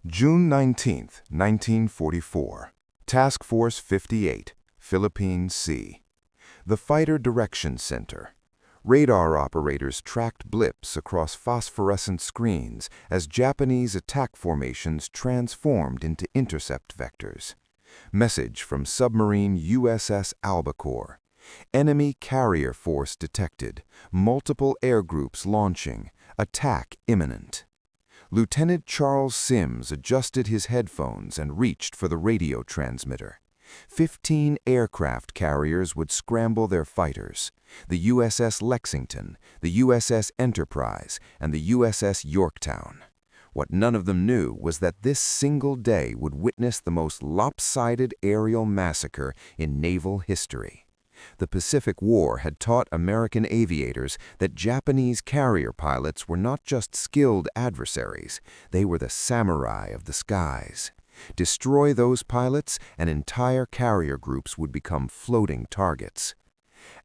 June 19, 1944. Task Force 58, Philippine Sea. The Fighter Direction Center. Radar operators tracked blips across phosphorescent screens as Japanese attack formations transformed into intercept vectors. Message from submarine USS Albacore. Enemy carrier force detected. Multiple air groups launching. Attack imminent. Lieutenant Charles Sims adjusted his headphones and reached for the radio transmitter. 15 aircraft carriers would scramble their fighters. The USS Lexington, the USS Enterprise, and the USS Yorktown. What none of them knew was that this single day would witness the most lopsided aerial massacre in naval history. The Pacific War had taught American aviators that Japanese carrier pilots were not just skilled adversaries, they were the samurai of the skies. Destroy those pilots, and entire carrier groups would become floating targets.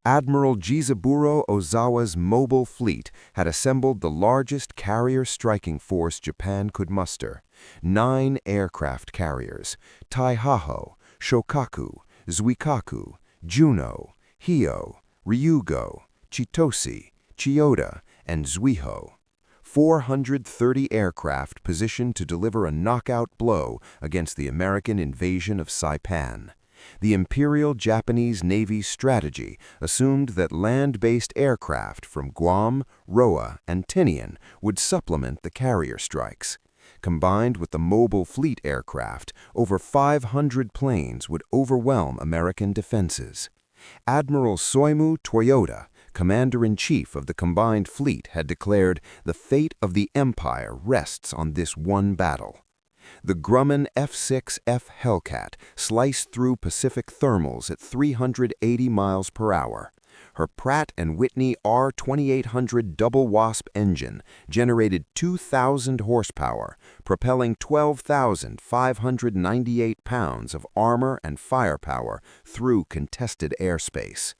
Admiral Jizaburo Ozawa's mobile fleet had assembled the largest carrier striking force Japan could muster. 9 aircraft carriers: Taihaho, Shokaku, Zuikaku, Juno, Hio, Ryugo, Chitose, Chiyoda, and Zuiho. 430 aircraft positioned to deliver a knockout blow against the American invasion of Saipan. The Imperial Japanese Navy's strategy assumed that land-based aircraft from Guam, Roa, and Tinian would supplement the carrier strikes. Combined with the mobile fleet aircraft, over 500 planes would overwhelm American defenses. Admiral Soimu Toyoda, Commander-in-Chief of the combined fleet, had declared, "The fate of the Empire rests on this one battle." The Grumman F-6F Hellcat sliced through Pacific thermals at 380 miles per hour. Her Pratt & Whitney R2800 double wasp engine generated 2,000 horsepower, propelling 12,598 pounds of armor and firepower through contested airspace.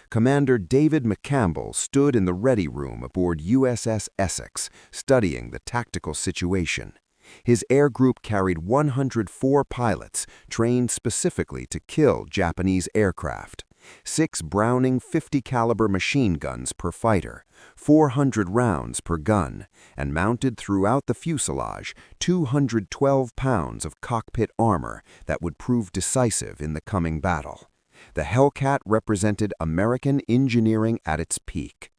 Commander David McCampbell stood in the ready room aboard USS Essex, studying the tactical situation. His air group carried 104 pilots trained specifically to kill Japanese aircraft. 6 Browning .50 caliber machine guns per fighter, 400 rounds per gun, and mounted throughout the fuselage 212 pounds of cockpit armor that would prove decisive in the coming battle. The Hellcat represented American engineering at its peak.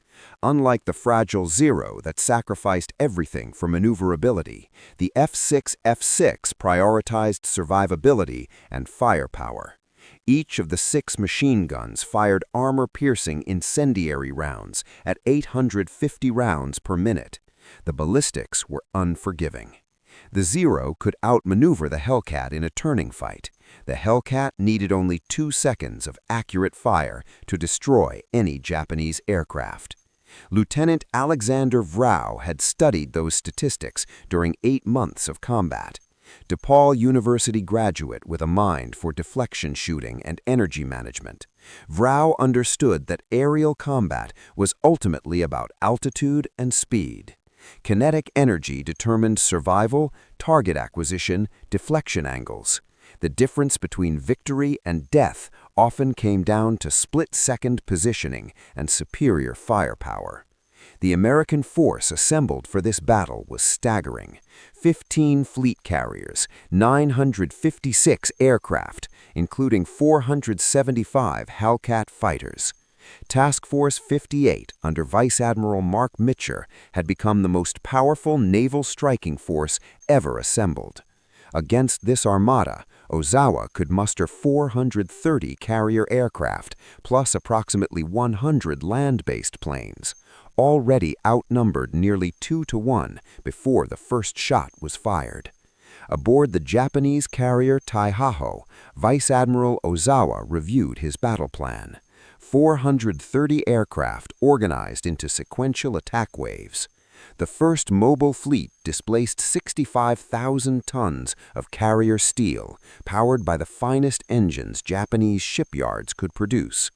Unlike the fragile Zero that sacrificed everything for maneuverability, the F-6F-6 prioritized survivability and firepower. Each of the 6 machine guns fired armor-piercing incendiary rounds at 850 rounds per minute. The ballistics were unforgiving. The Zero could outmaneuver the Hellcat in a turning fight. The Hellcat needed only 2 seconds of accurate fire to destroy any Japanese aircraft. Lieutenant Alexander Vrau had studied those statistics during 8 months of combat. DePaul University graduate with a mind for deflection shooting and energy management, Vrau understood that aerial combat was ultimately about altitude and speed. Kinetic energy determined survival, target acquisition, deflection angles. The difference between victory and death often came down to split-second positioning and superior firepower. The American force assembled for this battle was staggering. 15 fleet carriers, 956 aircraft, including 475 Hellcat fighters. Task Force 58, under Vice Admiral Mark Mitcher, had become the most powerful naval striking force ever assembled. Against this armada, Ozawa could muster 430 carrier aircraft, plus approximately 100 land-based planes, already outnumbered nearly 2-to-1 before the first shot was fired. Aboard the Japanese carrier Taihaho, Vice Admiral Ozawa reviewed his battle plan. 430 aircraft organized into sequential attack waves. The first mobile fleet displaced 65,000 tons of carrier steel, powered by the finest engines Japanese shipyards could produce.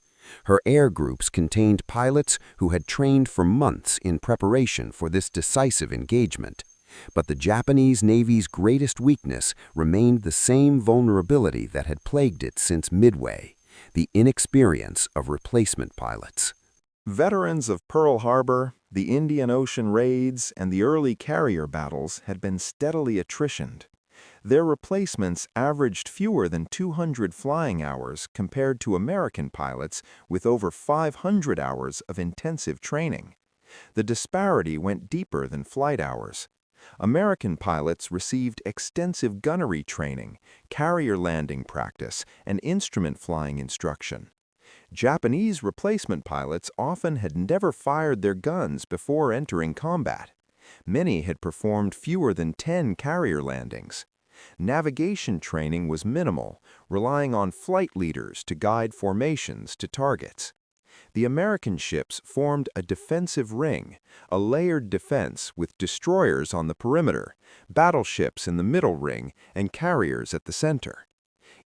Her air groups contained pilots who had trained for months in preparation for this decisive engagement. But the Japanese Navy's greatest weakness remained the same vulnerability that had plagued it since Midway: the inexperience of replacement pilots. Veterans of Pearl Harbor, the Indian Ocean raids, and the early carrier battles had been steadily attritioned. Their replacements averaged fewer than 200 flying hours compared to American pilots with over 500 hours of intensive training. The disparity went deeper than flight hours. American pilots received extensive gunnery training, carrier landing practice, and instrument flying instruction. Japanese replacement pilots often had never fired their guns before entering combat. Many had performed fewer than 10 carrier landings. Navigation training was minimal, relying on flight leaders to guide formations to targets. The American ships formed a defensive ring, a layered defense with destroyers on the perimeter, battleships in the middle ring, and carriers at the center.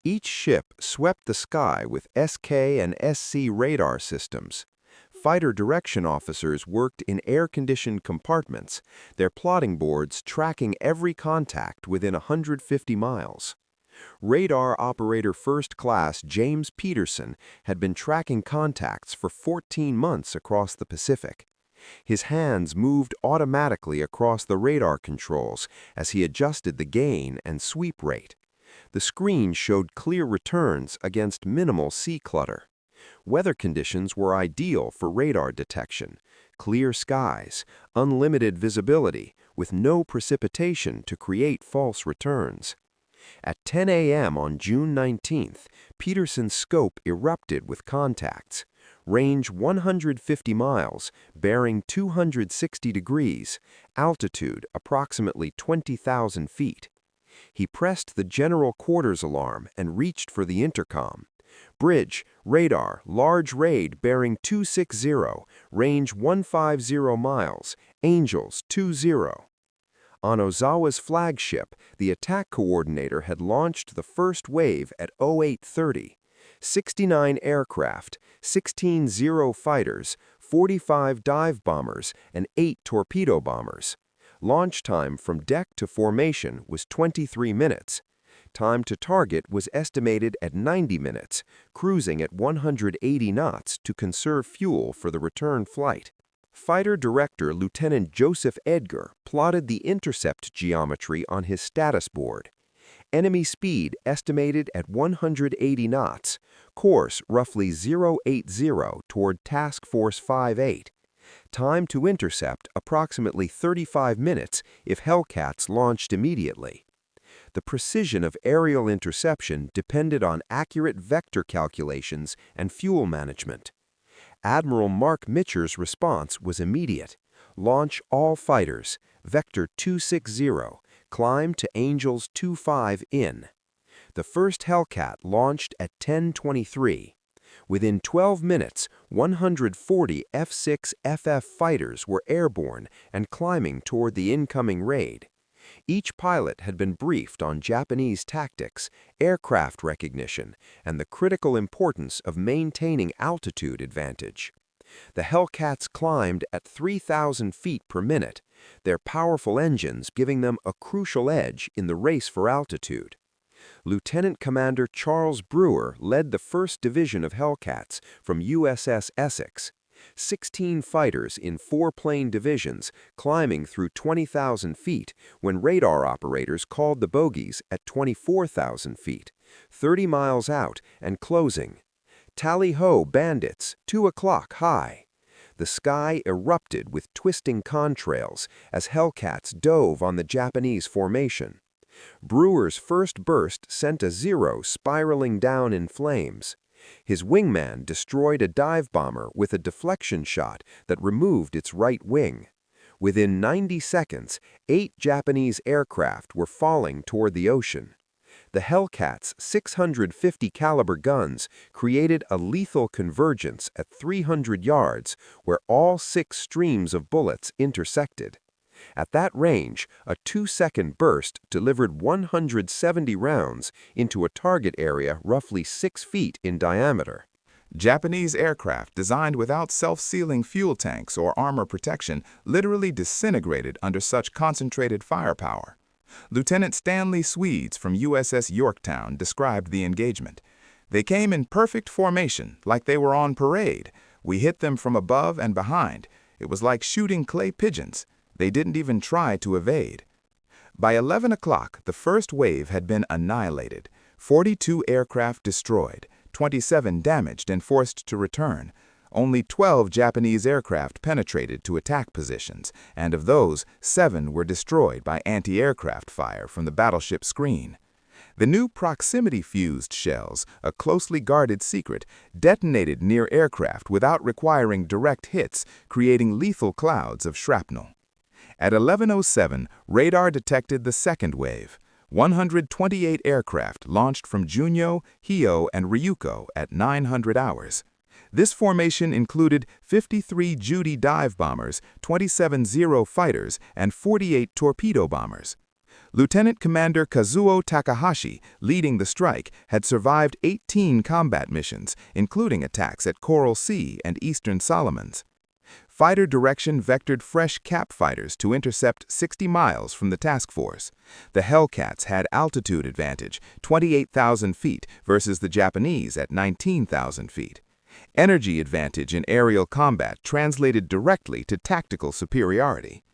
Each ship swept the sky with SK and SC radar systems. Fighter direction officers worked in air-conditioned compartments, their plotting boards tracking every contact within 150 miles. Radar Operator First Class James Peterson had been tracking contacts for 14 months across the Pacific. His hands moved automatically across the radar controls as he adjusted the gain and sweep rate. The screen showed clear returns against minimal sea clutter. Weather conditions were ideal for radar detection: clear skies, unlimited visibility, with no precipitation to create false returns. At 10 a.m. on June 19th, Peterson's scope erupted with contacts. Range 150 miles, bearing 260 degrees, altitude approximately 20,000 feet. He pressed the general quarters alarm and reached for the intercom. Bridge, radar, large raid bearing 260, range 150 miles, Angels 20. On Ozawa's flagship, the attack coordinator had launched the first wave at 0830. 69 aircraft, 16 Zero fighters, 45 dive bombers, and 8 torpedo bombers. Launch time from deck to formation was 23 minutes. Time to target was estimated at 90 minutes, cruising at 180 knots to conserve fuel for the return flight. Fighter Director Lieutenant Joseph Edgar plotted the intercept geometry on his status board. Enemy speed estimated at 180 knots, course roughly 080 toward Task Force 58. Time to intercept approximately 35 minutes if Hellcats launched immediately. The precision of aerial interception depended on accurate vector calculations and fuel management. Admiral Mark Mitcher's response was immediate: launch all fighters, Vector 260, climb to Angels 25 in. The first Hellcat launched at 10:23. Within 12 minutes, 140 F-6FF fighters were airborne and climbing toward the incoming raid. Each pilot had been briefed on Japanese tactics, aircraft recognition, and the critical importance of maintaining altitude advantage. The Hellcats climbed at 3,000 feet per minute, their powerful engines giving them a crucial edge in the race for altitude. Lieutenant Commander Charles Brewer led the 1st Division of Hellcats from USS Essex. 16 fighters in 4-plane divisions climbing through 20,000 feet when radar operators called the bogies at 24,000 feet, 30 miles out and closing. Tally-ho, bandits, 2 o'clock high. The sky erupted with twisting contrails as Hellcats dove on the Japanese formation. Brewer's first burst sent a Zero spiraling down in flames. His wingman destroyed a dive bomber with a deflection shot that removed its right wing. Within 90 seconds, 8 Japanese aircraft were falling toward the ocean. The Hellcats' 650 caliber guns created a lethal convergence at 300 yards where all 6 streams of bullets intersected. At that range, a 2-second burst delivered 170 rounds into a target area roughly 6 feet in diameter. Japanese aircraft designed without self-sealing fuel tanks or armor protection literally disintegrated under such concentrated firepower. Lieutenant Stanley Swedes from USS Yorktown described the engagement. "They came in perfect formation, like they were on parade. We hit them from above and behind. It was like shooting clay pigeons. They didn't even try to evade." By 11 o'clock, the first wave had been annihilated. 42 aircraft destroyed, 27 damaged and forced to return. Only 12 Japanese aircraft penetrated to attack positions, and of those, 7 were destroyed by anti-aircraft fire from the battleship screen. The new proximity-fused shells, a closely guarded secret, detonated near aircraft without requiring direct hits, creating lethal clouds of shrapnel. At 11:07, radar detected the second wave. 128 aircraft launched from Junyo, Hio, and Ryuko at 900 hours. This formation included 53 Judy dive bombers, 27 Zero fighters, and 48 torpedo bombers. Lieutenant Commander Kazuo Takahashi, leading the strike, had survived 18 combat missions, including attacks at Coral Sea and Eastern Solomons. Fighter direction vectored fresh cap fighters to intercept 60 miles from the task force. The Hellcats had altitude advantage, 28,000 feet versus the Japanese at 19,000 feet. Energy advantage in aerial combat translated directly to tactical superiority.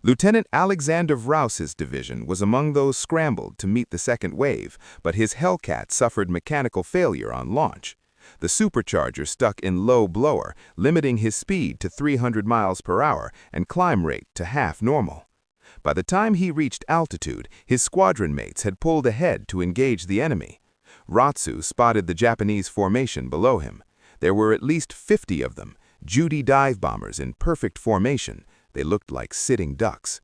Lieutenant Alexander Vrause's division was among those scrambled to meet the second wave, but his Hellcat suffered mechanical failure on launch. The supercharger stuck in low blower, limiting his speed to 300 miles per hour and climb rate to half normal. By the time he reached altitude, his squadron mates had pulled ahead to engage the enemy. Ratsu spotted the Japanese formation below him. There were at least 50 of them, Judy dive bombers in perfect formation. They looked like sitting ducks.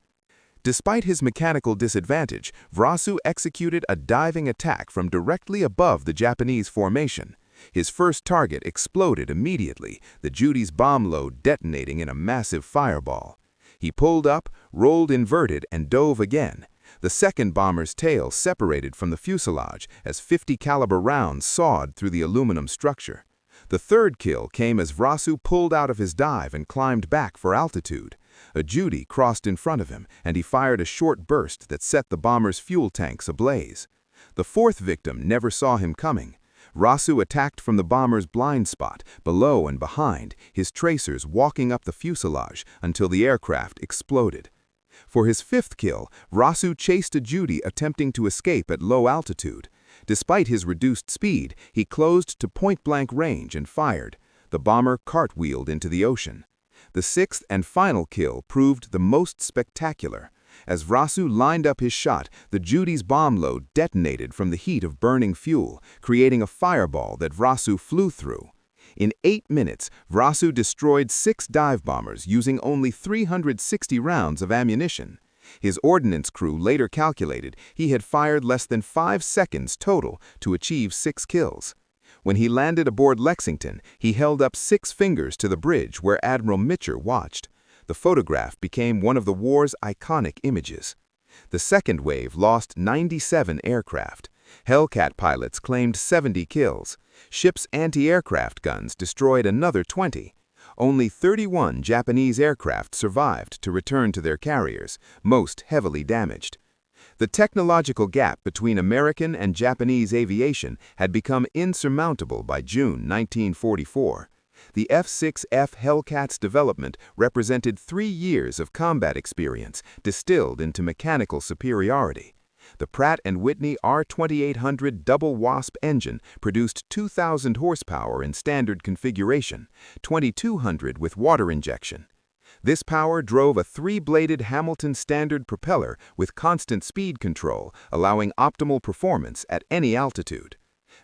Despite his mechanical disadvantage, Vrasu executed a diving attack from directly above the Japanese formation. His first target exploded immediately, the Judy's bomb load detonating in a massive fireball. He pulled up, rolled inverted, and dove again. The second bomber's tail separated from the fuselage as 50 caliber rounds sawed through the aluminum structure. The third kill came as Vrasu pulled out of his dive and climbed back for altitude. A Judy crossed in front of him, and he fired a short burst that set the bomber's fuel tanks ablaze. The fourth victim never saw him coming. Vrasu attacked from the bomber's blind spot, below and behind, his tracers walking up the fuselage until the aircraft exploded. For his fifth kill, Vrasu chased a Judy attempting to escape at low altitude. Despite his reduced speed, he closed to point-blank range and fired. The bomber cartwheeled into the ocean. The sixth and final kill proved the most spectacular. As Vrasu lined up his shot, the Judy's bomb load detonated from the heat of burning fuel, creating a fireball that Vrasu flew through. In 8 minutes, Vrasu destroyed 6 dive bombers using only 360 rounds of ammunition. His ordnance crew later calculated he had fired less than 5 seconds total to achieve 6 kills. When he landed aboard Lexington, he held up 6 fingers to the bridge where Admiral Mitcher watched. The photograph became one of the war's iconic images. The second wave lost 97 aircraft. Hellcat pilots claimed 70 kills. Ships' anti-aircraft guns destroyed another 20. Only 31 Japanese aircraft survived to return to their carriers, most heavily damaged. The technological gap between American and Japanese aviation had become insurmountable by June 1944. The F-6F Hellcats development represented 3 years of combat experience distilled into mechanical superiority. The Pratt & Whitney R2800 double WASP engine produced 2,000 horsepower in standard configuration, 2,200 with water injection. This power drove a 3-bladed Hamilton standard propeller with constant speed control, allowing optimal performance at any altitude.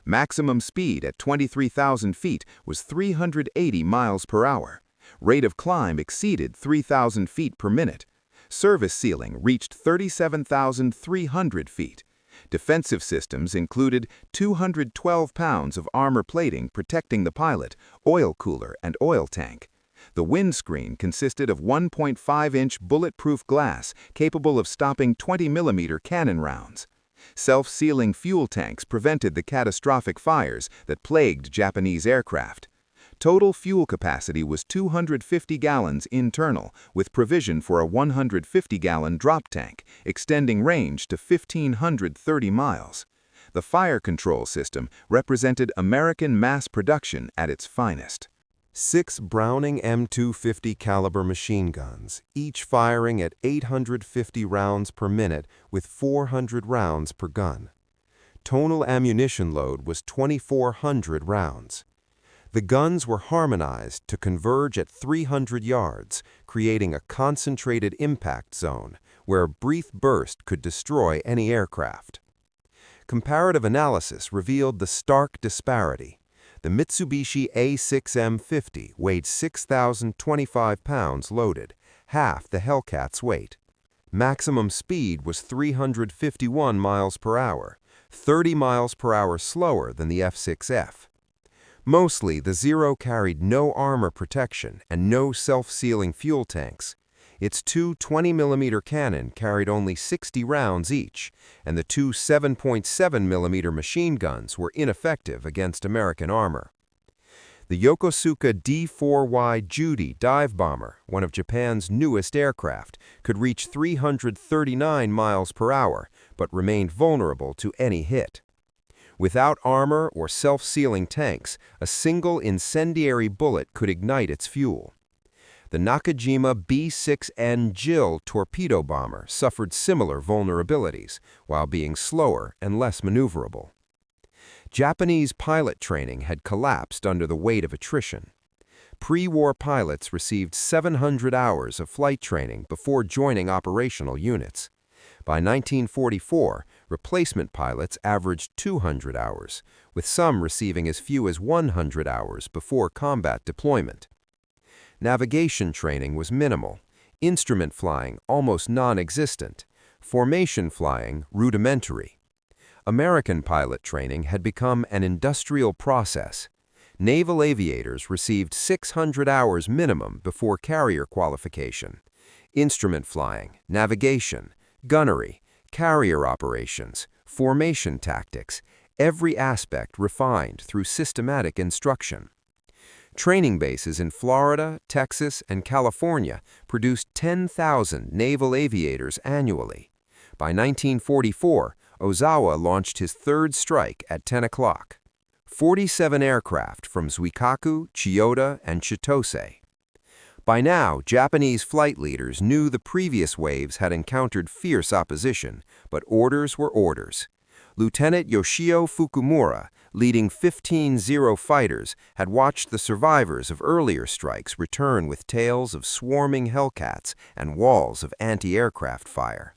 Maximum speed at 23,000 feet was 380 miles per hour. Rate of climb exceeded 3,000 feet per minute. Service ceiling reached 37,300 feet. Defensive systems included 212 pounds of armor plating protecting the pilot, oil cooler, and oil tank. The windscreen consisted of 1.5-inch bulletproof glass capable of stopping 20mm cannon rounds. Self-sealing fuel tanks prevented the catastrophic fires that plagued Japanese aircraft. Total fuel capacity was 250 gallons internal, with provision for a 150-gallon drop tank, extending range to 1,530 miles. The fire control system represented American mass production at its finest. 6 Browning M250 caliber machine guns, each firing at 850 rounds per minute with 400 rounds per gun. Total ammunition load was 2,400 rounds. The guns were harmonized to converge at 300 yards, creating a concentrated impact zone where a brief burst could destroy any aircraft. Comparative analysis revealed the stark disparity. The Mitsubishi A6M50 weighed 6,025 pounds loaded, half the Hellcats' weight. Maximum speed was 351 miles per hour, 30 miles per hour slower than the F6F. Mostly, the Zero carried no armor protection and no self-sealing fuel tanks. Its two 20mm cannon carried only 60 rounds each, and the two 7.7mm machine guns were ineffective against American armor. The Yokosuka D-4Y Judy dive bomber, one of Japan's newest aircraft, could reach 339 miles per hour, but remained vulnerable to any hit. Without armor or self-sealing tanks, a single incendiary bullet could ignite its fuel. The Nakajima B-6N Jill torpedo bomber suffered similar vulnerabilities, while being slower and less maneuverable. Japanese pilot training had collapsed under the weight of attrition. Pre-war pilots received 700 hours of flight training before joining operational units. By 1944, replacement pilots averaged 200 hours, with some receiving as few as 100 hours before combat deployment. Navigation training was minimal, instrument flying almost non-existent, formation flying rudimentary. American pilot training had become an industrial process. Naval aviators received 600 hours minimum before carrier qualification. Instrument flying, navigation, gunnery, carrier operations, formation tactics, every aspect refined through systematic instruction. Training bases in Florida, Texas, and California produced 10,000 naval aviators annually. By 1944, Ozawa launched his third strike at 10 o'clock. 47 aircraft from Zuikaku, Chiyoda, and Chitose. By now, Japanese flight leaders knew the previous waves had encountered fierce opposition, but orders were orders. Lieutenant Yoshio Fukumura, leading 15 Zero fighters, had watched the survivors of earlier strikes return with tales of swarming Hellcats and walls of anti-aircraft fire.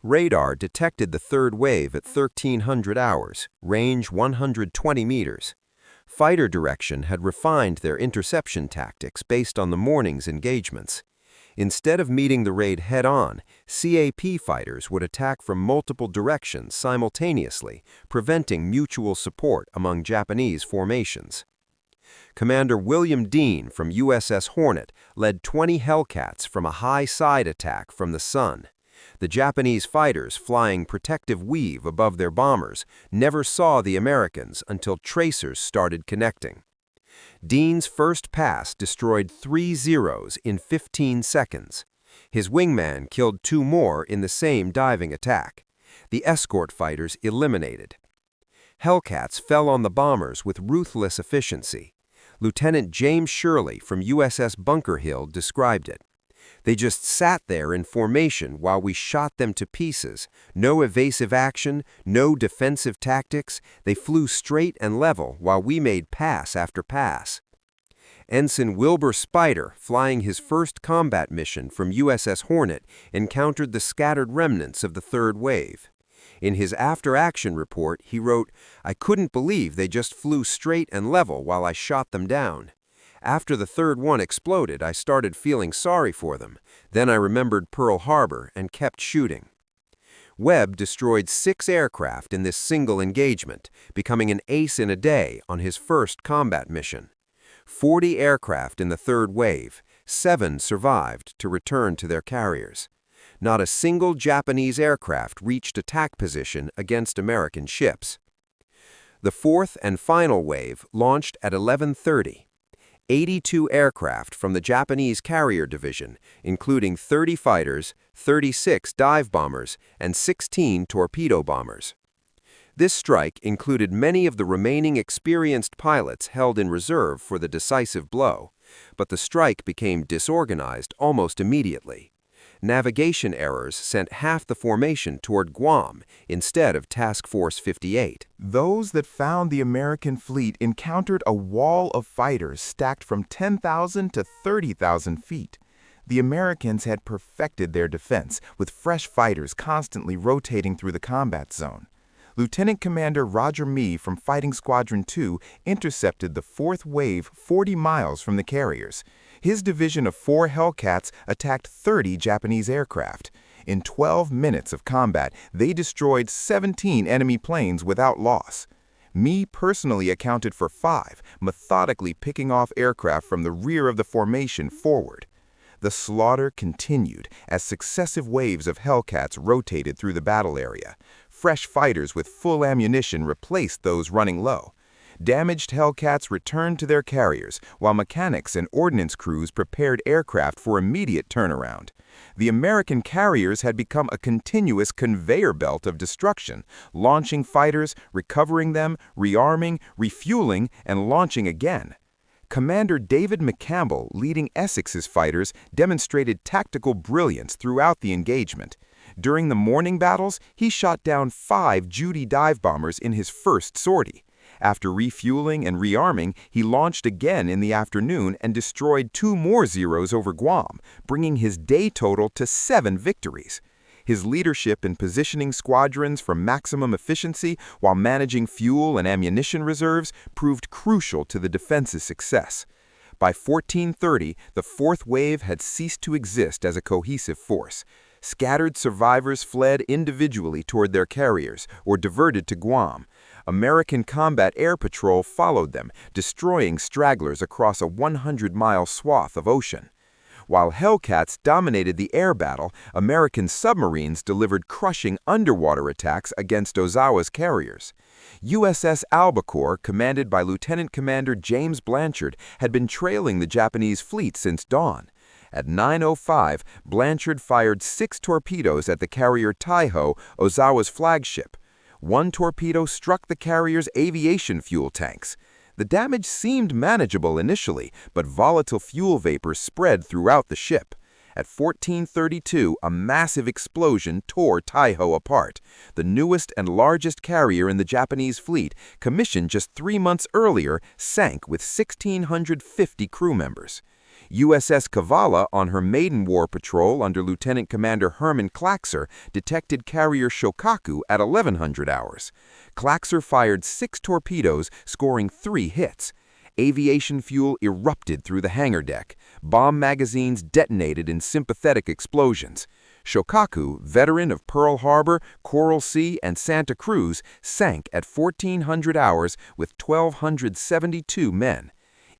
Radar detected the third wave at 1,300 hours, range 120 meters. Fighter direction had refined their interception tactics based on the morning's engagements. Instead of meeting the raid head-on, CAP fighters would attack from multiple directions simultaneously, preventing mutual support among Japanese formations. Commander William Dean from USS Hornet led 20 Hellcats from a high side attack from the sun. The Japanese fighters, flying protective weave above their bombers, never saw the Americans until tracers started connecting. Dean's first pass destroyed 3 Zeros in 15 seconds. His wingman killed 2 more in the same diving attack. The escort fighters eliminated. Hellcats fell on the bombers with ruthless efficiency. Lieutenant James Shirley from USS Bunker Hill described it. They just sat there in formation while we shot them to pieces. No evasive action, no defensive tactics. They flew straight and level while we made pass after pass. Ensign Wilbur Spider, flying his first combat mission from USS Hornet, encountered the scattered remnants of the third wave. In his after-action report, he wrote, "I couldn't believe they just flew straight and level while I shot them down. After the third one exploded, I started feeling sorry for them. Then I remembered Pearl Harbor and kept shooting." Webb destroyed 6 aircraft in this single engagement, becoming an ace in a day on his first combat mission. 40 aircraft in the third wave, 7 survived to return to their carriers. Not a single Japanese aircraft reached attack position against American ships. The fourth and final wave launched at 11:30. 82 aircraft from the Japanese carrier division, including 30 fighters, 36 dive bombers, and 16 torpedo bombers. This strike included many of the remaining experienced pilots held in reserve for the decisive blow, but the strike became disorganized almost immediately. Navigation errors sent half the formation toward Guam instead of Task Force 58. Those that found the American fleet encountered a wall of fighters stacked from 10,000 to 30,000 feet. The Americans had perfected their defense, with fresh fighters constantly rotating through the combat zone. Lieutenant Commander Roger Mee from Fighting Squadron 2 intercepted the fourth wave 40 miles from the carriers. His division of 4 Hellcats attacked 30 Japanese aircraft. In 12 minutes of combat, they destroyed 17 enemy planes without loss. Mee personally accounted for 5, methodically picking off aircraft from the rear of the formation forward. The slaughter continued as successive waves of Hellcats rotated through the battle area. Fresh fighters with full ammunition replaced those running low. Damaged Hellcats returned to their carriers, while mechanics and ordnance crews prepared aircraft for immediate turnaround. The American carriers had become a continuous conveyor belt of destruction, launching fighters, recovering them, rearming, refueling, and launching again. Commander David McCampbell, leading Essex's fighters, demonstrated tactical brilliance throughout the engagement. During the morning battles, he shot down 5 Judy dive bombers in his first sortie. After refueling and rearming, he launched again in the afternoon and destroyed 2 more Zeros over Guam, bringing his day total to 7 victories. His leadership in positioning squadrons for maximum efficiency while managing fuel and ammunition reserves proved crucial to the defense's success. By 1430, the fourth wave had ceased to exist as a cohesive force. Scattered survivors fled individually toward their carriers or diverted to Guam. American Combat Air Patrol followed them, destroying stragglers across a 100-mile swath of ocean. While Hellcats dominated the air battle, American submarines delivered crushing underwater attacks against Ozawa's carriers. USS Albacore, commanded by Lieutenant Commander James Blanchard, had been trailing the Japanese fleet since dawn. At 9:05, Blanchard fired 6 torpedoes at the carrier Taiho, Ozawa's flagship. 1 torpedo struck the carrier's aviation fuel tanks. The damage seemed manageable initially, but volatile fuel vapor spread throughout the ship. At 14:32, a massive explosion tore Taiho apart, the newest and largest carrier in the Japanese fleet, commissioned just 3 months earlier, sank with 1,650 crew members. USS Kavala, on her maiden war patrol under Lieutenant Commander Herman Claxer, detected carrier Shokaku at 1100 hours. Claxer fired 6 torpedoes, scoring 3 hits. Aviation fuel erupted through the hangar deck. Bomb magazines detonated in sympathetic explosions. Shokaku, veteran of Pearl Harbor, Coral Sea, and Santa Cruz, sank at 1400 hours with 1,272 men.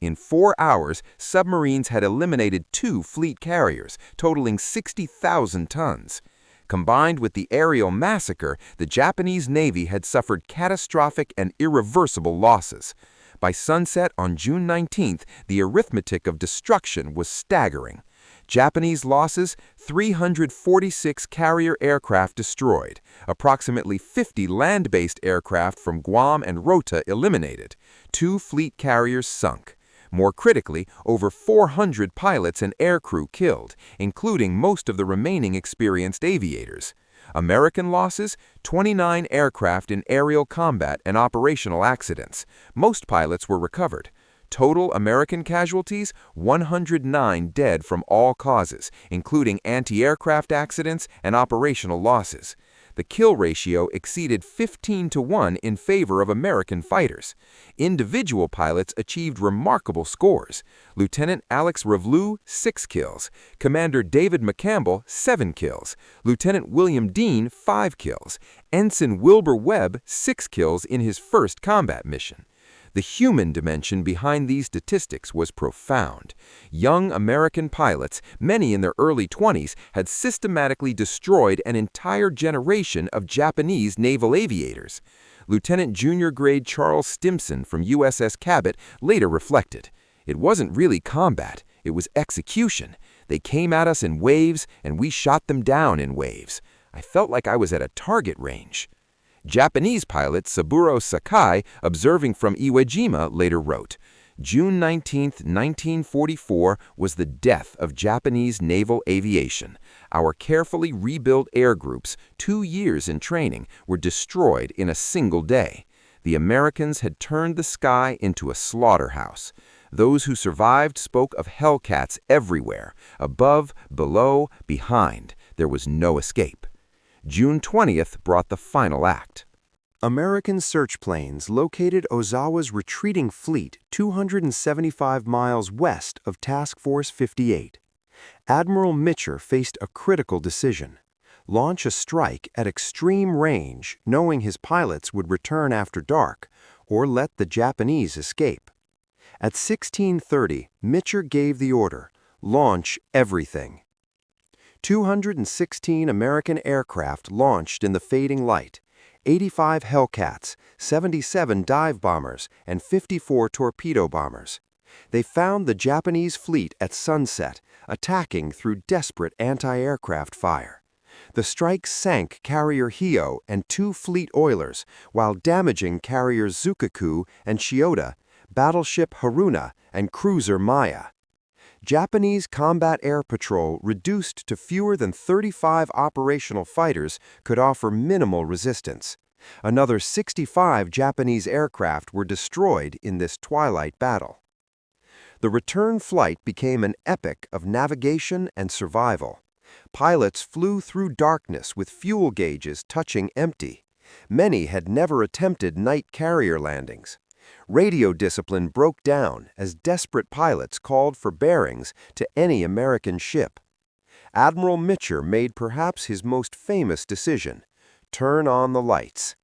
In 4 hours, submarines had eliminated 2 fleet carriers, totaling 60,000 tons. Combined with the aerial massacre, the Japanese Navy had suffered catastrophic and irreversible losses. By sunset on June 19th, the arithmetic of destruction was staggering. Japanese losses: 346 carrier aircraft destroyed, approximately 50 land-based aircraft from Guam and Rota eliminated, 2 fleet carriers sunk. More critically, over 400 pilots and aircrew killed, including most of the remaining experienced aviators. American losses: 29 aircraft in aerial combat and operational accidents. Most pilots were recovered. Total American casualties: 109 dead from all causes, including anti-aircraft accidents and operational losses. The kill ratio exceeded 15-to-1 in favor of American fighters. Individual pilots achieved remarkable scores. Lieutenant Alex Revlou, 6 kills. Commander David McCampbell, 7 kills. Lieutenant William Dean, 5 kills. Ensign Wilbur Webb, 6 kills in his first combat mission. The human dimension behind these statistics was profound. Young American pilots, many in their early 20s, had systematically destroyed an entire generation of Japanese naval aviators. Lieutenant Junior Grade Charles Stimson from USS Cabot later reflected, It wasn't really combat, it was execution. They came at us in waves, and we shot them down in waves. I felt like I was at a target range. Japanese pilot Saburo Sakai, observing from Iwo Jima, later wrote, June 19, 1944 was the death of Japanese naval aviation. Our carefully rebuilt air groups, 2 years in training, were destroyed in a single day. The Americans had turned the sky into a slaughterhouse. Those who survived spoke of Hellcats everywhere, above, below, behind. There was no escape. June 20th brought the final act. American search planes located Ozawa's retreating fleet 275 miles west of Task Force 58. Admiral Mitcher faced a critical decision: launch a strike at extreme range, knowing his pilots would return after dark, or let the Japanese escape. At 16:30, Mitcher gave the order, launch everything. 216 American aircraft launched in the fading light, 85 Hellcats, 77 dive bombers, and 54 torpedo bombers. They found the Japanese fleet at sunset, attacking through desperate anti-aircraft fire. The strike sank carrier Hio and 2 fleet oilers, while damaging carriers Zukaku and Chiyoda, battleship Haruna, and cruiser Maya. Japanese combat air patrol, reduced to fewer than 35 operational fighters, could offer minimal resistance. Another 65 Japanese aircraft were destroyed in this twilight battle. The return flight became an epic of navigation and survival. Pilots flew through darkness with fuel gauges touching empty. Many had never attempted night carrier landings. Radio discipline broke down as desperate pilots called for bearings to any American ship. Admiral Mitcher made perhaps his most famous decision: turn on the lights.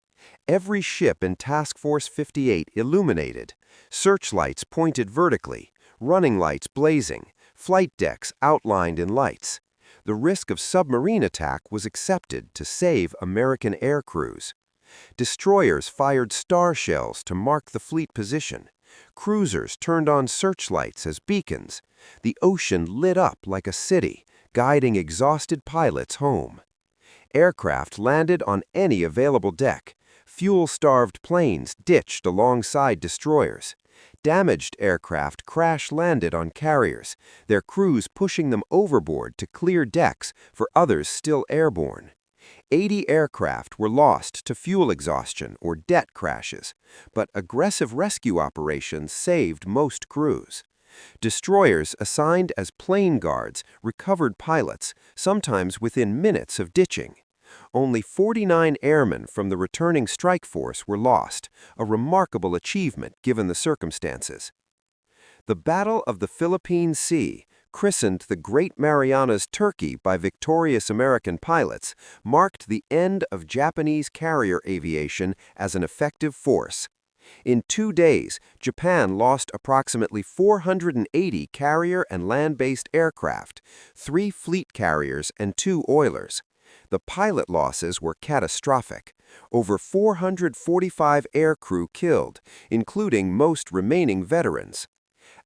Every ship in Task Force 58 illuminated, searchlights pointed vertically, running lights blazing, flight decks outlined in lights. The risk of submarine attack was accepted to save American air crews. Destroyers fired star shells to mark the fleet position. Cruisers turned on searchlights as beacons. The ocean lit up like a city, guiding exhausted pilots home. Aircraft landed on any available deck. Fuel-starved planes ditched alongside destroyers. Damaged aircraft crash-landed on carriers, their crews pushing them overboard to clear decks for others still airborne. 80 aircraft were lost to fuel exhaustion or deck crashes, but aggressive rescue operations saved most crews. Destroyers assigned as plane guards recovered pilots, sometimes within minutes of ditching. Only 49 airmen from the returning strike force were lost, a remarkable achievement given the circumstances. The Battle of the Philippine Sea, christened the Great Marianas Turkey by victorious American pilots, marked the end of Japanese carrier aviation as an effective force. In 2 days, Japan lost approximately 480 carrier and land-based aircraft, 3 fleet carriers and 2 oilers. The pilot losses were catastrophic. Over 445 aircrew killed, including most remaining veterans.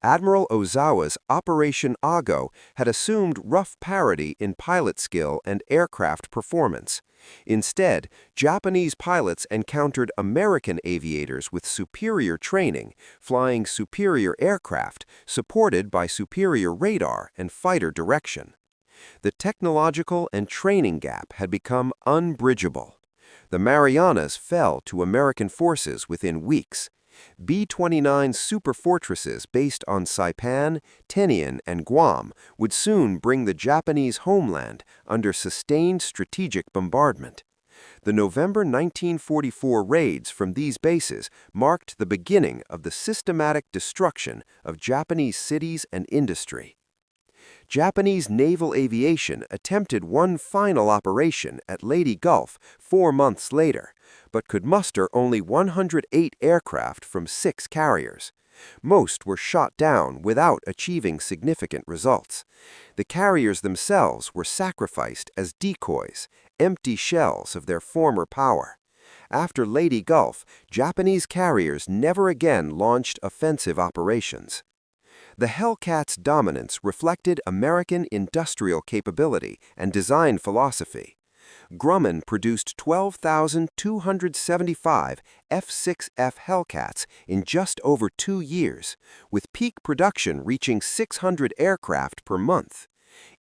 Admiral Ozawa's Operation Ago had assumed rough parity in pilot skill and aircraft performance. Instead, Japanese pilots encountered American aviators with superior training, flying superior aircraft, supported by superior radar and fighter direction. The technological and training gap had become unbridgeable. The Marianas fell to American forces within weeks. B-29 superfortresses based on Saipan, Tinian, and Guam would soon bring the Japanese homeland under sustained strategic bombardment. The November 1944 raids from these bases marked the beginning of the systematic destruction of Japanese cities and industry. Japanese naval aviation attempted one final operation at Leyte Gulf 4 months later, but could muster only 108 aircraft from 6 carriers. Most were shot down without achieving significant results. The carriers themselves were sacrificed as decoys, empty shells of their former power. After Leyte Gulf, Japanese carriers never again launched offensive operations. The Hellcats' dominance reflected American industrial capability and design philosophy. Grumman produced 12,275 F-6F Hellcats in just over 2 years, with peak production reaching 600 aircraft per month.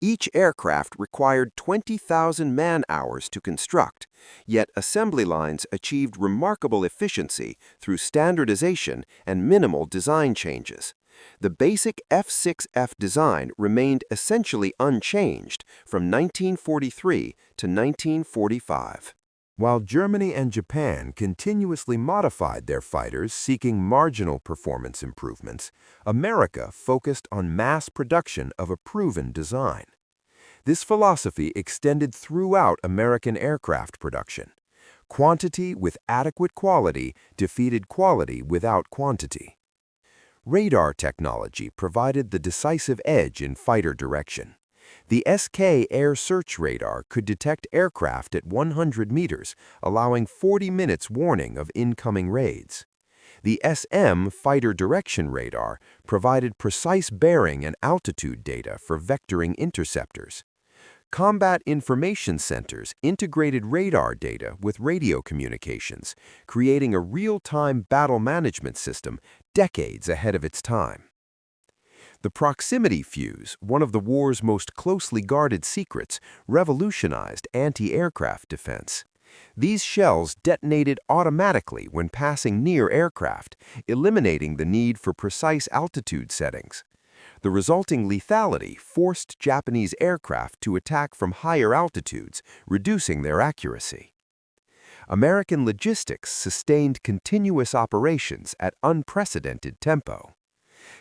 Each aircraft required 20,000 man-hours to construct, yet assembly lines achieved remarkable efficiency through standardization and minimal design changes. The basic F-6F design remained essentially unchanged from 1943 to 1945. While Germany and Japan continuously modified their fighters seeking marginal performance improvements, America focused on mass production of a proven design. This philosophy extended throughout American aircraft production. Quantity with adequate quality defeated quality without quantity. Radar technology provided the decisive edge in fighter direction. The SK air search radar could detect aircraft at 100 meters, allowing 40 minutes warning of incoming raids. The SM fighter direction radar provided precise bearing and altitude data for vectoring interceptors. Combat Information Centers integrated radar data with radio communications, creating a real-time battle management system decades ahead of its time. The proximity fuse, one of the war's most closely guarded secrets, revolutionized anti-aircraft defense. These shells detonated automatically when passing near aircraft, eliminating the need for precise altitude settings. The resulting lethality forced Japanese aircraft to attack from higher altitudes, reducing their accuracy. American logistics sustained continuous operations at unprecedented tempo.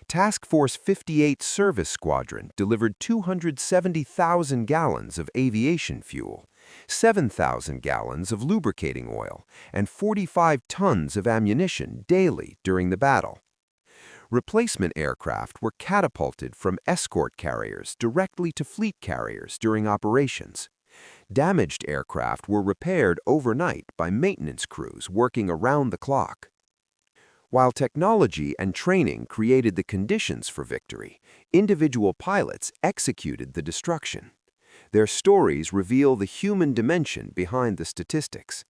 Task Force 58 Service Squadron delivered 270,000 gallons of aviation fuel, 7,000 gallons of lubricating oil, and 45 tons of ammunition daily during the battle. Replacement aircraft were catapulted from escort carriers directly to fleet carriers during operations. Damaged aircraft were repaired overnight by maintenance crews working around the clock. While technology and training created the conditions for victory, individual pilots executed the destruction. Their stories reveal the human dimension behind the statistics.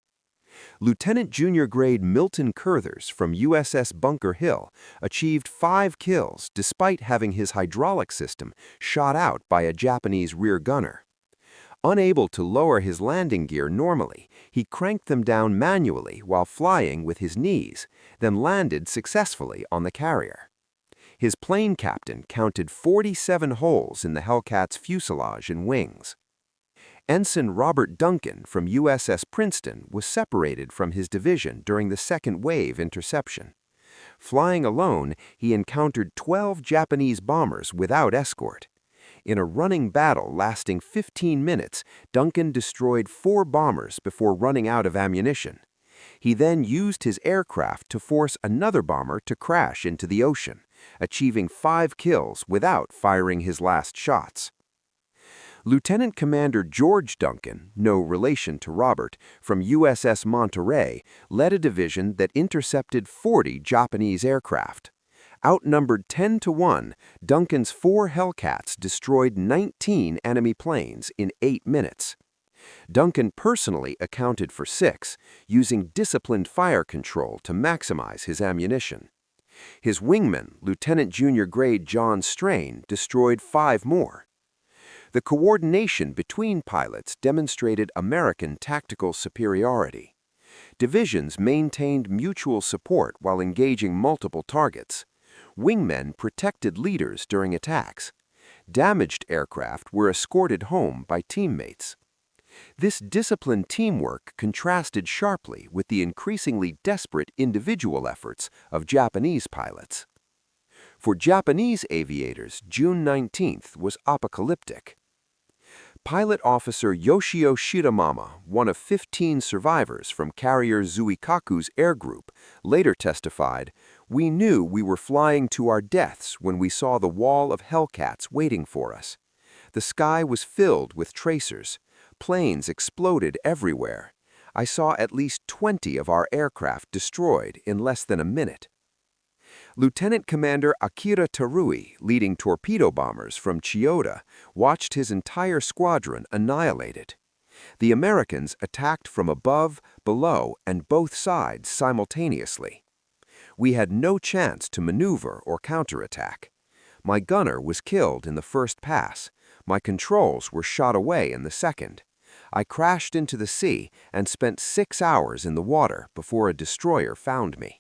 Lieutenant Junior Grade Milton Curthers from USS Bunker Hill achieved 5 kills despite having his hydraulic system shot out by a Japanese rear gunner. Unable to lower his landing gear normally, he cranked them down manually while flying with his knees, then landed successfully on the carrier. His plane captain counted 47 holes in the Hellcats' fuselage and wings. Ensign Robert Duncan from USS Princeton was separated from his division during the second wave interception. Flying alone, he encountered 12 Japanese bombers without escort. In a running battle lasting 15 minutes, Duncan destroyed 4 bombers before running out of ammunition. He then used his aircraft to force another bomber to crash into the ocean, achieving 5 kills without firing his last shots. Lieutenant Commander George Duncan, no relation to Robert, from USS Monterey, led a division that intercepted 40 Japanese aircraft. Outnumbered 10-1, Duncan's 4 Hellcats destroyed 19 enemy planes in 8 minutes. Duncan personally accounted for 6, using disciplined fire control to maximize his ammunition. His wingman, Lieutenant Junior Grade John Strain, destroyed 5 more. The coordination between pilots demonstrated American tactical superiority. Divisions maintained mutual support while engaging multiple targets. Wingmen protected leaders during attacks. Damaged aircraft were escorted home by teammates. This disciplined teamwork contrasted sharply with the increasingly desperate individual efforts of Japanese pilots. For Japanese aviators, June 19th was apocalyptic. Pilot Officer Yoshio Shiramama, one of 15 survivors from carrier Zuikaku's air group, later testified, "We knew we were flying to our deaths when we saw the wall of Hellcats waiting for us. The sky was filled with tracers. Planes exploded everywhere. I saw at least 20 of our aircraft destroyed in less than a minute." Lieutenant Commander Akira Tarui, leading torpedo bombers from Chiyoda, watched his entire squadron annihilated. The Americans attacked from above, below, and both sides simultaneously. We had no chance to maneuver or counterattack. My gunner was killed in the first pass. My controls were shot away in the second. I crashed into the sea and spent 6 hours in the water before a destroyer found me.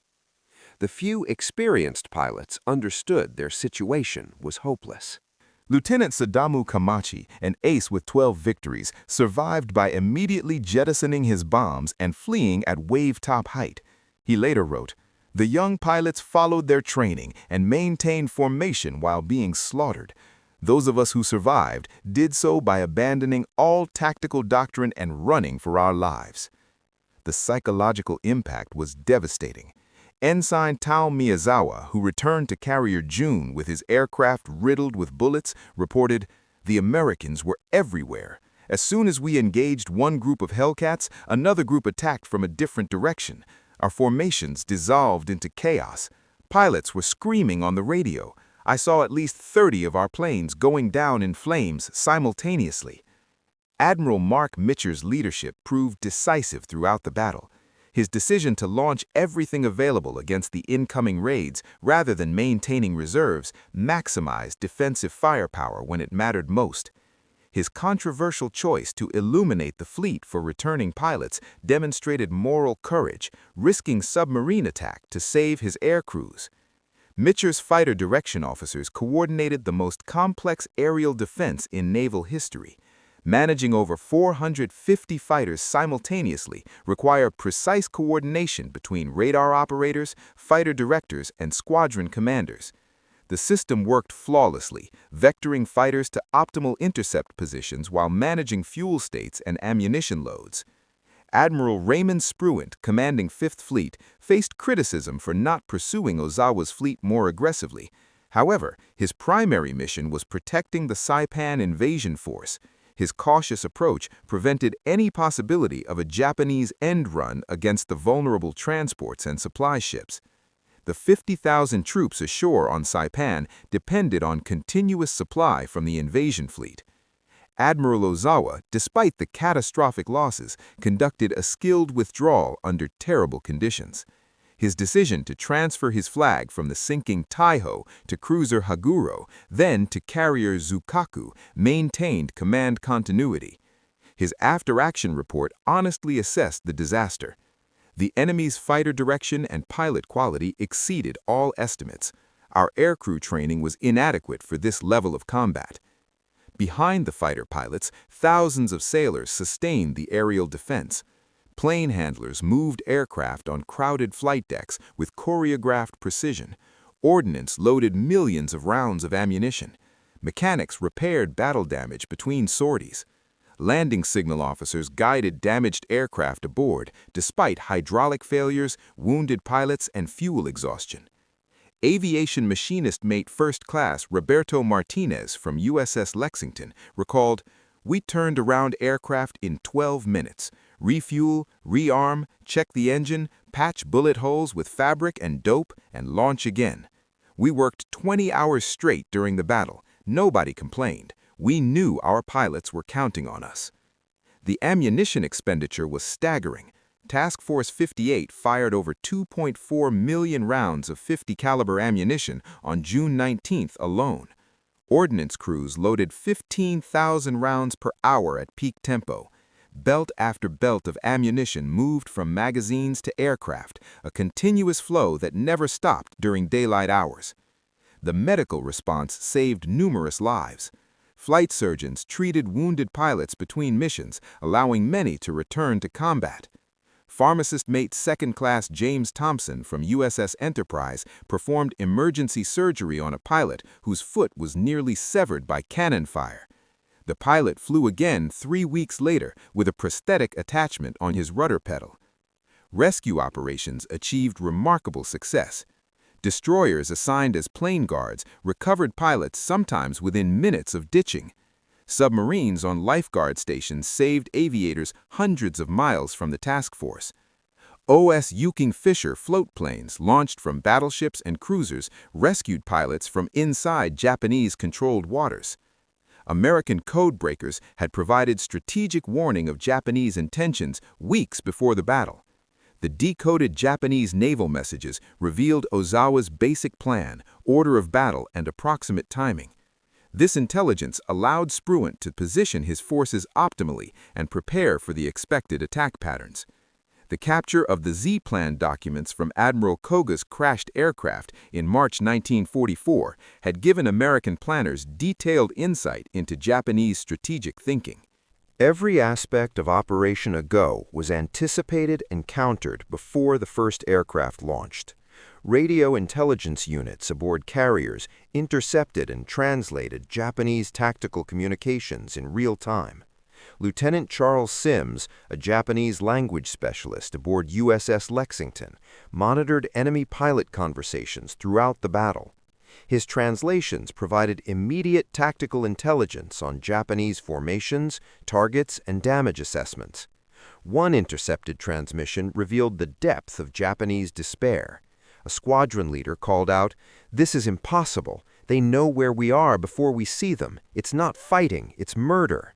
The few experienced pilots understood their situation was hopeless. Lieutenant Sadamu Kamachi, an ace with 12 victories, survived by immediately jettisoning his bombs and fleeing at wave-top height. He later wrote, "The young pilots followed their training and maintained formation while being slaughtered. Those of us who survived did so by abandoning all tactical doctrine and running for our lives." The psychological impact was devastating. Ensign Tao Miyazawa, who returned to Carrier June with his aircraft riddled with bullets, reported, "The Americans were everywhere. As soon as we engaged one group of Hellcats, another group attacked from a different direction. Our formations dissolved into chaos. Pilots were screaming on the radio. I saw at least 30 of our planes going down in flames simultaneously." Admiral Mark Mitcher's leadership proved decisive throughout the battle. His decision to launch everything available against the incoming raids rather than maintaining reserves maximized defensive firepower when it mattered most. His controversial choice to illuminate the fleet for returning pilots demonstrated moral courage, risking submarine attack to save his air crews. Mitcher's fighter direction officers coordinated the most complex aerial defense in naval history. Managing over 450 fighters simultaneously required precise coordination between radar operators, fighter directors, and squadron commanders. The system worked flawlessly, vectoring fighters to optimal intercept positions while managing fuel states and ammunition loads. Admiral Raymond Spruant, commanding 5th Fleet, faced criticism for not pursuing Ozawa's fleet more aggressively. However, his primary mission was protecting the Saipan invasion force. His cautious approach prevented any possibility of a Japanese end run against the vulnerable transports and supply ships. The 50,000 troops ashore on Saipan depended on continuous supply from the invasion fleet. Admiral Ozawa, despite the catastrophic losses, conducted a skilled withdrawal under terrible conditions. His decision to transfer his flag from the sinking Taiho to cruiser Haguro, then to carrier Zukaku, maintained command continuity. His after-action report honestly assessed the disaster. The enemy's fighter direction and pilot quality exceeded all estimates. Our aircrew training was inadequate for this level of combat. Behind the fighter pilots, thousands of sailors sustained the aerial defense. Plane handlers moved aircraft on crowded flight decks with choreographed precision. Ordnance loaded millions of rounds of ammunition. Mechanics repaired battle damage between sorties. Landing signal officers guided damaged aircraft aboard, despite hydraulic failures, wounded pilots, and fuel exhaustion. Aviation machinist mate First Class Roberto Martinez from USS Lexington recalled, "We turned around aircraft in 12 minutes. Refuel, rearm, check the engine, patch bullet holes with fabric and dope, and launch again. We worked 20 hours straight during the battle. Nobody complained. We knew our pilots were counting on us." The ammunition expenditure was staggering. Task Force 58 fired over 2.4 million rounds of 50 caliber ammunition on June 19th alone. Ordnance crews loaded 15,000 rounds per hour at peak tempo. Belt after belt of ammunition moved from magazines to aircraft, a continuous flow that never stopped during daylight hours. The medical response saved numerous lives. Flight surgeons treated wounded pilots between missions, allowing many to return to combat. Pharmacist mate Second Class James Thompson from USS Enterprise performed emergency surgery on a pilot whose foot was nearly severed by cannon fire. The pilot flew again 3 weeks later with a prosthetic attachment on his rudder pedal. Rescue operations achieved remarkable success. Destroyers assigned as plane guards recovered pilots sometimes within minutes of ditching. Submarines on lifeguard stations saved aviators hundreds of miles from the task force. O.S. Yuking Fisher float planes launched from battleships and cruisers rescued pilots from inside Japanese-controlled waters. American code breakers had provided strategic warning of Japanese intentions weeks before the battle. The decoded Japanese naval messages revealed Ozawa's basic plan, order of battle, and approximate timing. This intelligence allowed Spruant to position his forces optimally and prepare for the expected attack patterns. The capture of the Z-Plan documents from Admiral Koga's crashed aircraft in March 1944 had given American planners detailed insight into Japanese strategic thinking. Every aspect of Operation Ago was anticipated and countered before the first aircraft launched. Radio intelligence units aboard carriers intercepted and translated Japanese tactical communications in real time. Lieutenant Charles Sims, a Japanese language specialist aboard USS Lexington, monitored enemy pilot conversations throughout the battle. His translations provided immediate tactical intelligence on Japanese formations, targets, and damage assessments. One intercepted transmission revealed the depth of Japanese despair. A squadron leader called out, "This is impossible. They know where we are before we see them. It's not fighting, it's murder."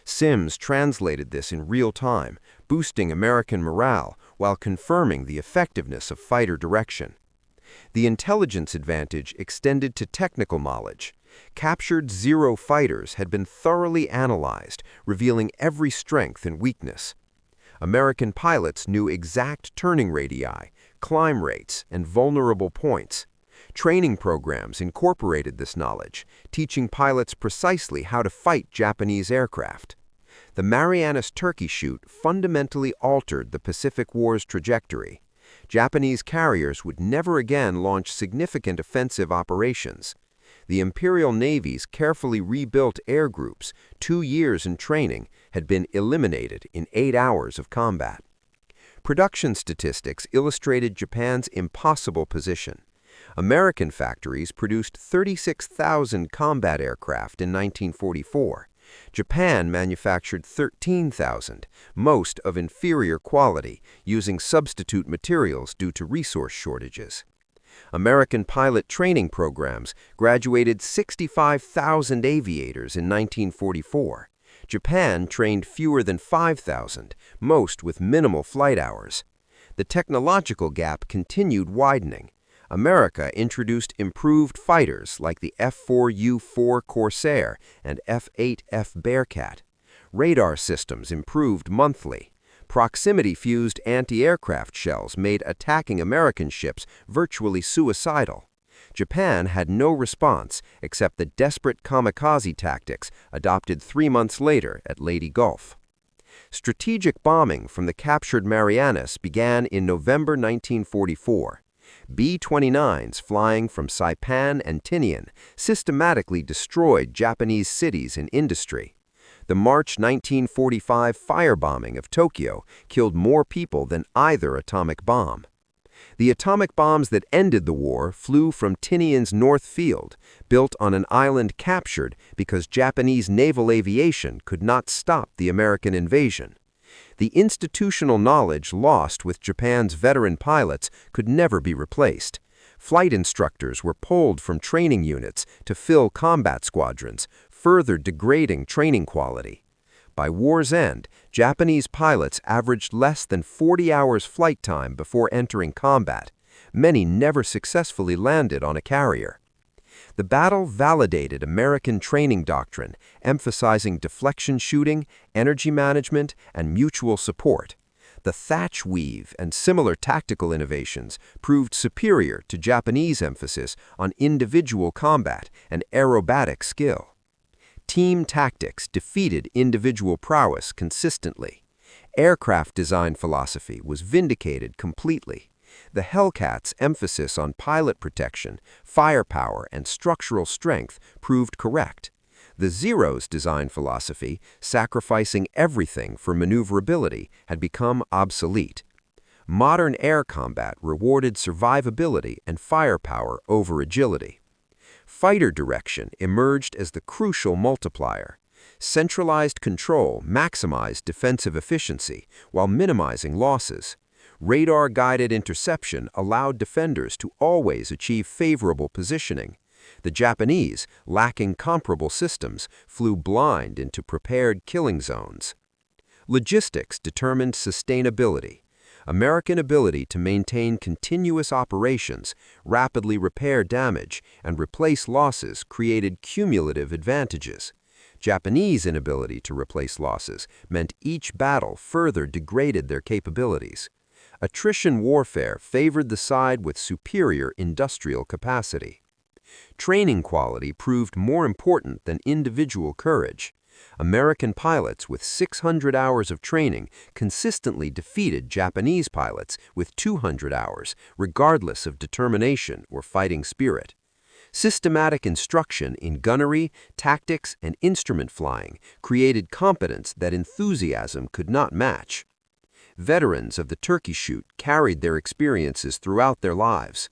Sims translated this in real time, boosting American morale while confirming the effectiveness of fighter direction. The intelligence advantage extended to technical knowledge. Captured Zero fighters had been thoroughly analyzed, revealing every strength and weakness. American pilots knew exact turning radii, climb rates, and vulnerable points. Training programs incorporated this knowledge, teaching pilots precisely how to fight Japanese aircraft. The Marianas Turkey Shoot fundamentally altered the Pacific War's trajectory. Japanese carriers would never again launch significant offensive operations. The Imperial Navy's carefully rebuilt air groups, 2 years in training, had been eliminated in 8 hours of combat. Production statistics illustrated Japan's impossible position. American factories produced 36,000 combat aircraft in 1944. Japan manufactured 13,000, most of inferior quality, using substitute materials due to resource shortages. American pilot training programs graduated 65,000 aviators in 1944. Japan trained fewer than 5,000, most with minimal flight hours. The technological gap continued widening. America introduced improved fighters like the F-4U-4 Corsair and F-8F Bearcat. Radar systems improved monthly. Proximity-fused anti-aircraft shells made attacking American ships virtually suicidal. Japan had no response except the desperate kamikaze tactics adopted 3 months later at Leyte Gulf. Strategic bombing from the captured Marianas began in November 1944. B-29s flying from Saipan and Tinian systematically destroyed Japanese cities and industry. The March 1945 firebombing of Tokyo killed more people than either atomic bomb. The atomic bombs that ended the war flew from Tinian's North Field, built on an island captured because Japanese naval aviation could not stop the American invasion. The institutional knowledge lost with Japan's veteran pilots could never be replaced. Flight instructors were pulled from training units to fill combat squadrons, further degrading training quality. By war's end, Japanese pilots averaged less than 40 hours flight time before entering combat. Many never successfully landed on a carrier. The battle validated American training doctrine, emphasizing deflection shooting, energy management, and mutual support. The thatch weave and similar tactical innovations proved superior to Japanese emphasis on individual combat and aerobatic skill. Team tactics defeated individual prowess consistently. Aircraft design philosophy was vindicated completely. The Hellcats' emphasis on pilot protection, firepower, and structural strength proved correct. The Zero's design philosophy, sacrificing everything for maneuverability, had become obsolete. Modern air combat rewarded survivability and firepower over agility. Fighter direction emerged as the crucial multiplier. Centralized control maximized defensive efficiency while minimizing losses. Radar-guided interception allowed defenders to always achieve favorable positioning. The Japanese, lacking comparable systems, flew blind into prepared killing zones. Logistics determined sustainability. American ability to maintain continuous operations, rapidly repair damage, and replace losses created cumulative advantages. Japanese inability to replace losses meant each battle further degraded their capabilities. Attrition warfare favored the side with superior industrial capacity. Training quality proved more important than individual courage. American pilots with 600 hours of training consistently defeated Japanese pilots with 200 hours, regardless of determination or fighting spirit. Systematic instruction in gunnery, tactics, and instrument flying created competence that enthusiasm could not match. Veterans of the turkey shoot carried their experiences throughout their lives.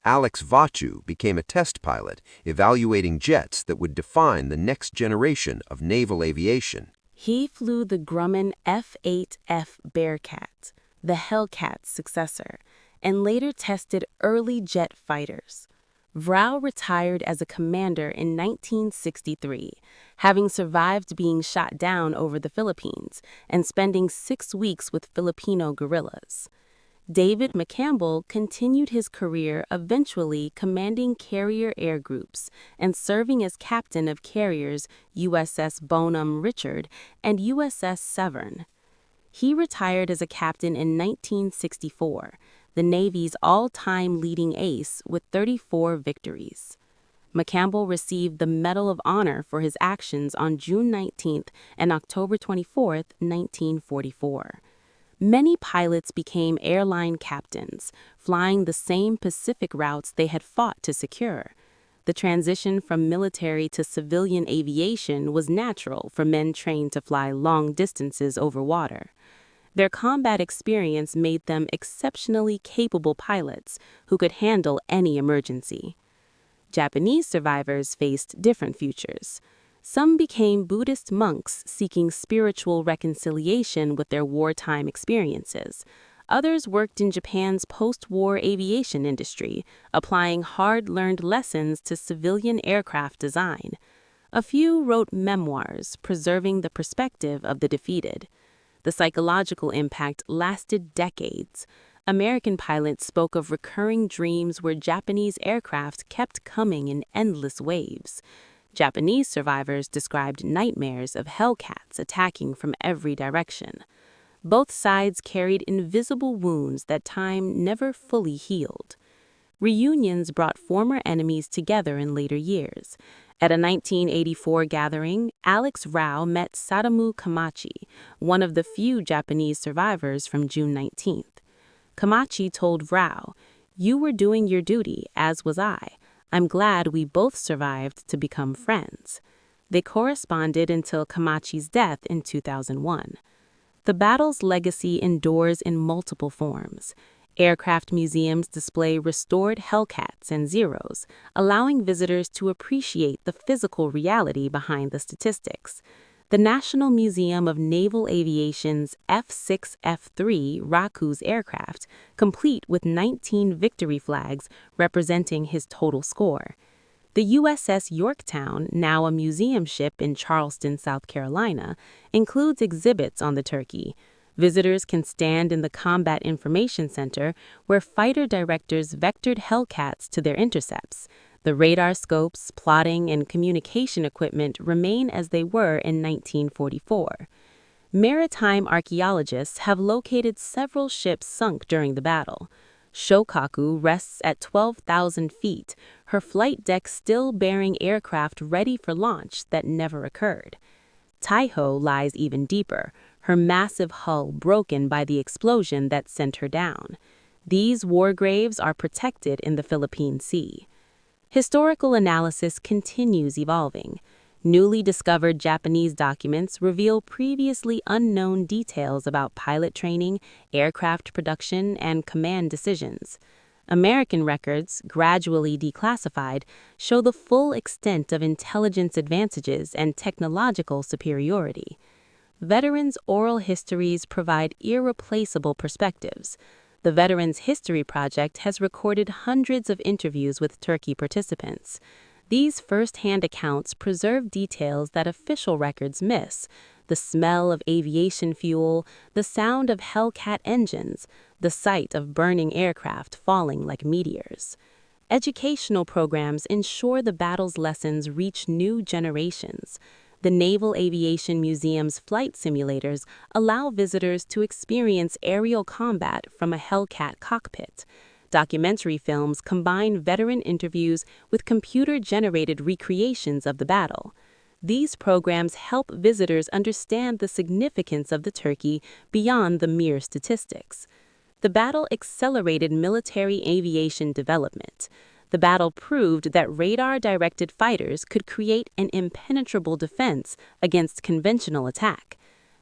Alex Vachu became a test pilot, evaluating jets that would define the next generation of naval aviation. He flew the Grumman F-8F Bearcat, the Hellcats' successor, and later tested early jet fighters. Vrau retired as a commander in 1963, having survived being shot down over the Philippines and spending 6 weeks with Filipino guerrillas. David McCampbell continued his career, eventually commanding carrier air groups and serving as captain of carriers USS Bonham Richard and USS Severn. He retired as a captain in 1964, the Navy's all-time leading ace with 34 victories. McCampbell received the Medal of Honor for his actions on June 19 and October 24, 1944. Many pilots became airline captains, flying the same Pacific routes they had fought to secure. The transition from military to civilian aviation was natural for men trained to fly long distances over water. Their combat experience made them exceptionally capable pilots who could handle any emergency. Japanese survivors faced different futures. Some became Buddhist monks seeking spiritual reconciliation with their wartime experiences. Others worked in Japan's post-war aviation industry, applying hard-learned lessons to civilian aircraft design. A few wrote memoirs, preserving the perspective of the defeated. The psychological impact lasted decades. American pilots spoke of recurring dreams where Japanese aircraft kept coming in endless waves. Japanese survivors described nightmares of Hellcats attacking from every direction. Both sides carried invisible wounds that time never fully healed. Reunions brought former enemies together in later years. At a 1984 gathering, Alex Rao met Sadamu Kamachi, one of the few Japanese survivors from June 19th. Kamachi told Rao, "You were doing your duty, as was I. I'm glad we both survived to become friends." They corresponded until Kamachi's death in 2001. The battle's legacy endures in multiple forms. Aircraft museums display restored Hellcats and Zeros, allowing visitors to appreciate the physical reality behind the statistics. The National Museum of Naval Aviation's F-6F-3 Raku's aircraft, complete with 19 victory flags representing his total score. The USS Yorktown, now a museum ship in Charleston, South Carolina, includes exhibits on the turkey. Visitors can stand in the Combat Information Center, where fighter directors vectored Hellcats to their intercepts. The radar scopes, plotting, and communication equipment remain as they were in 1944. Maritime archaeologists have located several ships sunk during the battle. Shokaku rests at 12,000 feet, her flight deck still bearing aircraft ready for launch that never occurred. Taiho lies even deeper, her massive hull broken by the explosion that sent her down. These war graves are protected in the Philippine Sea. Historical analysis continues evolving. Newly discovered Japanese documents reveal previously unknown details about pilot training, aircraft production, and command decisions. American records, gradually declassified, show the full extent of intelligence advantages and technological superiority. Veterans' oral histories provide irreplaceable perspectives. The Veterans History Project has recorded hundreds of interviews with Turkey participants. These first-hand accounts preserve details that official records miss: the smell of aviation fuel, the sound of Hellcat engines, the sight of burning aircraft falling like meteors. Educational programs ensure the battle's lessons reach new generations. The Naval Aviation Museum's flight simulators allow visitors to experience aerial combat from a Hellcat cockpit. Documentary films combine veteran interviews with computer-generated recreations of the battle. These programs help visitors understand the significance of the Turkey beyond the mere statistics. The battle accelerated military aviation development. The battle proved that radar-directed fighters could create an impenetrable defense against conventional attack.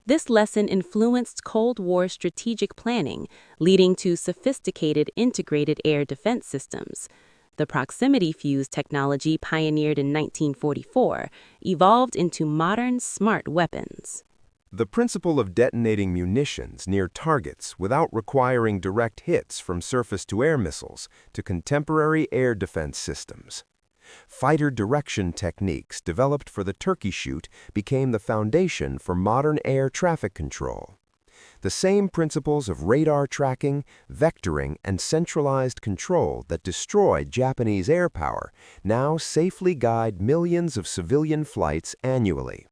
This lesson influenced Cold War strategic planning, leading to sophisticated integrated air defense systems. The proximity fuse technology pioneered in 1944 evolved into modern smart weapons. The principle of detonating munitions near targets without requiring direct hits from surface-to-air missiles to contemporary air defense systems. Fighter direction techniques developed for the turkey shoot became the foundation for modern air traffic control. The same principles of radar tracking, vectoring, and centralized control that destroyed Japanese air power now safely guide millions of civilian flights annually.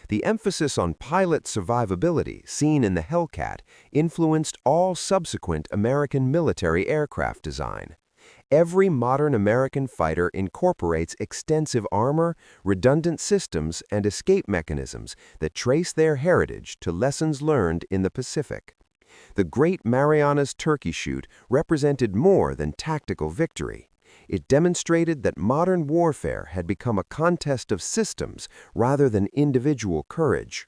The emphasis on pilot survivability seen in the Hellcat influenced all subsequent American military aircraft design. Every modern American fighter incorporates extensive armor, redundant systems, and escape mechanisms that trace their heritage to lessons learned in the Pacific. The Great Marianas Turkey Shoot represented more than tactical victory. It demonstrated that modern warfare had become a contest of systems rather than individual courage.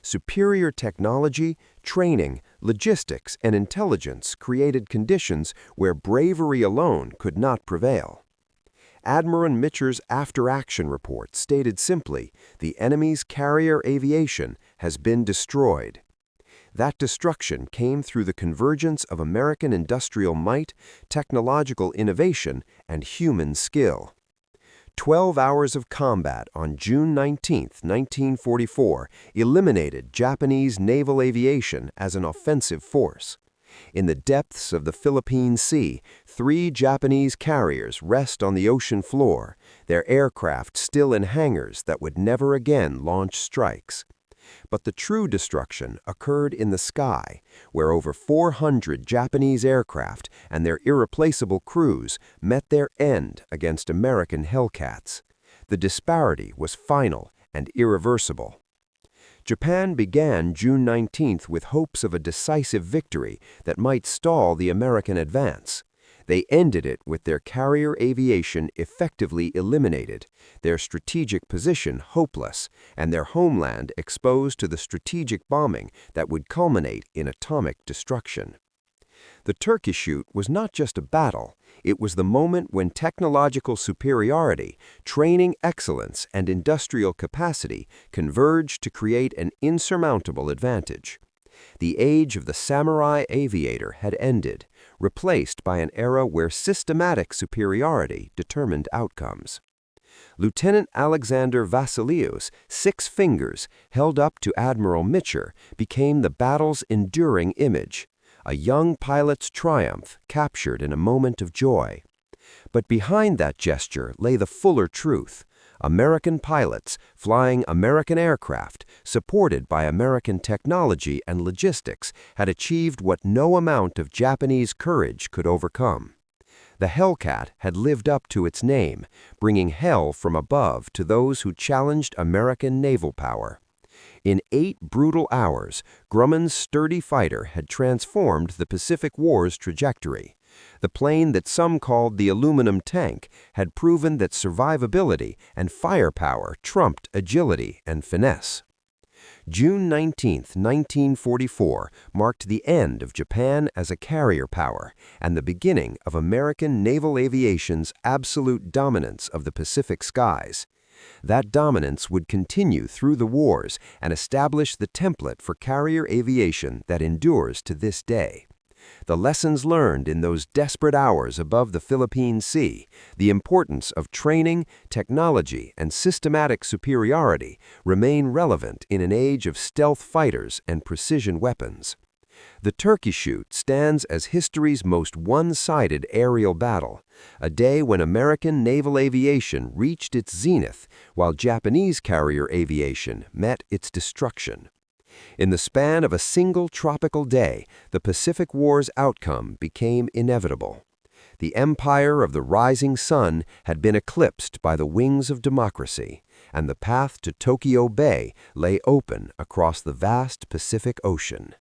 Superior technology, training, logistics, and intelligence created conditions where bravery alone could not prevail. Admiral Mitcher's after-action report stated simply, "The enemy's carrier aviation has been destroyed." That destruction came through the convergence of American industrial might, technological innovation, and human skill. 12 hours of combat on June 19, 1944, eliminated Japanese naval aviation as an offensive force. In the depths of the Philippine Sea, 3 Japanese carriers rest on the ocean floor, their aircraft still in hangars that would never again launch strikes. But the true destruction occurred in the sky, where over 400 Japanese aircraft and their irreplaceable crews met their end against American Hellcats. The disparity was final and irreversible. Japan began June 19th with hopes of a decisive victory that might stall the American advance. They ended it with their carrier aviation effectively eliminated, their strategic position hopeless, and their homeland exposed to the strategic bombing that would culminate in atomic destruction. The Turkey Shoot was not just a battle, it was the moment when technological superiority, training excellence, and industrial capacity converged to create an insurmountable advantage. The age of the samurai aviator had ended, replaced by an era where systematic superiority determined outcomes. Lieutenant Alexander Vasiliu's 6 fingers, held up to Admiral Mitcher, became the battle's enduring image, a young pilot's triumph captured in a moment of joy. But behind that gesture lay the fuller truth. American pilots flying American aircraft, supported by American technology and logistics, had achieved what no amount of Japanese courage could overcome. The Hellcat had lived up to its name, bringing hell from above to those who challenged American naval power. In 8 brutal hours, Grumman's sturdy fighter had transformed the Pacific War's trajectory. The plane that some called the aluminum tank had proven that survivability and firepower trumped agility and finesse. June 19, 1944, marked the end of Japan as a carrier power and the beginning of American naval aviation's absolute dominance of the Pacific skies. That dominance would continue through the wars and establish the template for carrier aviation that endures to this day. The lessons learned in those desperate hours above the Philippine Sea, the importance of training, technology, and systematic superiority remain relevant in an age of stealth fighters and precision weapons. The Turkey Shoot stands as history's most one-sided aerial battle, a day when American naval aviation reached its zenith while Japanese carrier aviation met its destruction. In the span of a single tropical day, the Pacific War's outcome became inevitable. The empire of the rising sun had been eclipsed by the wings of democracy, and the path to Tokyo Bay lay open across the vast Pacific Ocean.